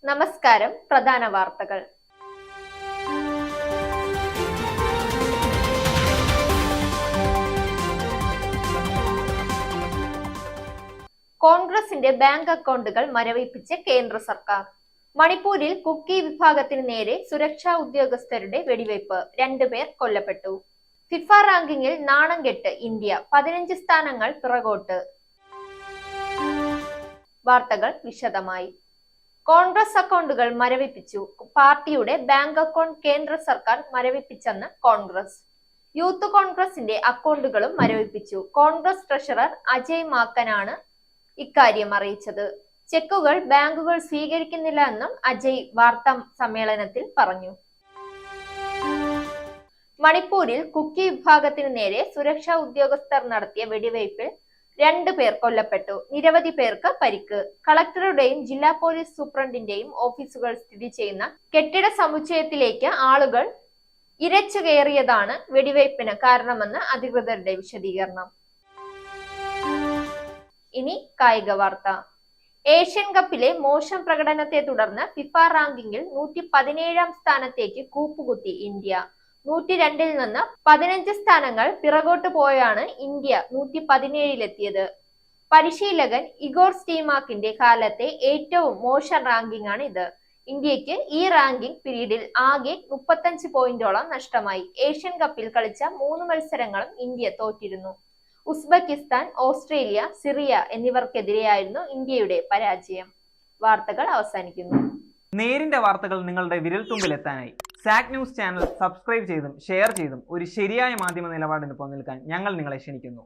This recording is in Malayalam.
നമസ്കാരം. പ്രധാന വാർത്തകൾ. കോൺഗ്രസിന്റെ ബാങ്ക് അക്കൗണ്ടുകൾ മരവിപ്പിച്ച് കേന്ദ്ര സർക്കാർ. മണിപ്പൂരിൽ കുക്കി വിഭാഗത്തിന് നേരെ സുരക്ഷാ ഉദ്യോഗസ്ഥരുടെ വെടിവയ്പ്, 2 പേർ കൊല്ലപ്പെട്ടു. ഫിഫ റാങ്കിങ്ങിൽ നാണം കെട്ട് ഇന്ത്യ, 15 സ്ഥാനങ്ങൾ പിറകോട്ട്. വാർത്തകൾ വിശദമായി. കോൺഗ്രസ് അക്കൗണ്ടുകൾ മരവിപ്പിച്ചു. പാർട്ടിയുടെ ബാങ്ക് അക്കൗണ്ട് കേന്ദ്ര സർക്കാർ മരവിപ്പിച്ചെന്ന് കോൺഗ്രസ്. യൂത്ത് കോൺഗ്രസിന്റെ അക്കൗണ്ടുകളും മരവിപ്പിച്ചു. കോൺഗ്രസ് ട്രഷറർ അജയ് മാക്കനാണ് ഇക്കാര്യം അറിയിച്ചത്. ചെക്കുകൾ ബാങ്കുകൾ സ്വീകരിക്കുന്നില്ല എന്നും അജയ് വാർത്താ സമ്മേളനത്തിൽ പറഞ്ഞു. മണിപ്പൂരിൽ കുക്കി വിഭാഗത്തിന് നേരെ സുരക്ഷാ ഉദ്യോഗസ്ഥർ നടത്തിയ വെടിവയ്പിൽ 2 പേർ കൊല്ലപ്പെട്ടു. നിരവധി പേർക്ക് പരിക്ക്. കളക്ടറുടെയും ജില്ലാ പോലീസ് സൂപ്രണ്ടിന്റെയും ഓഫീസുകൾ സ്ഥിതി ചെയ്യുന്ന കെട്ടിട സമുച്ചയത്തിലേക്ക് ആളുകൾ ഇരച്ചു കയറിയതാണ് വെടിവയ്പിന് കാരണമെന്ന് അധികൃതരുടെ വിശദീകരണം. ഇനി കായിക വാർത്ത. ഏഷ്യൻ കപ്പിലെ മോശം പ്രകടനത്തെ തുടർന്ന് ഫിഫ റാങ്കിങ്ങിൽ 117-ാം സ്ഥാനത്തേക്ക് കൂപ്പുകുത്തി ഇന്ത്യ. 102-ൽ നിന്ന് 15 സ്ഥാനങ്ങൾ പിറകോട്ട് പോയാണ് ഇന്ത്യ 117-ലെത്തിയത്. പരിശീലകൻ ഇഗോർ സ്റ്റീമാക്കിന്റെ കാലത്തെ ഏറ്റവും മോശം റാങ്കിംഗ് ആണ് ഇത്. ഇന്ത്യക്ക് ഈ റാങ്കിംഗ് പീരീഡിൽ ആകെ 35 പോയിന്റോളം നഷ്ടമായി. ഏഷ്യൻ കപ്പിൽ കളിച്ച 3 മത്സരങ്ങളും ഇന്ത്യ തോറ്റിരുന്നു. ഉസ്ബെക്കിസ്ഥാൻ, ഓസ്ട്രേലിയ, സിറിയ എന്നിവർക്കെതിരെയായിരുന്നു ഇന്ത്യയുടെ പരാജയം. വാർത്തകൾ അവസാനിക്കുന്നു. നേരിന്റെ വാർത്തകൾ നിങ്ങളുടെ വിരൽത്തുമ്പിൽ എത്താനായി സാക് ന്യൂസ് ചാനൽ സബ്സ്ക്രൈബ് ചെയ്തും ഷെയർ ചെയ്തും ഒരു ശരിയായ മാധ്യമ നിലപാടിനൊപ്പം നിൽക്കാൻ ഞങ്ങൾ നിങ്ങളെ ക്ഷണിക്കുന്നു.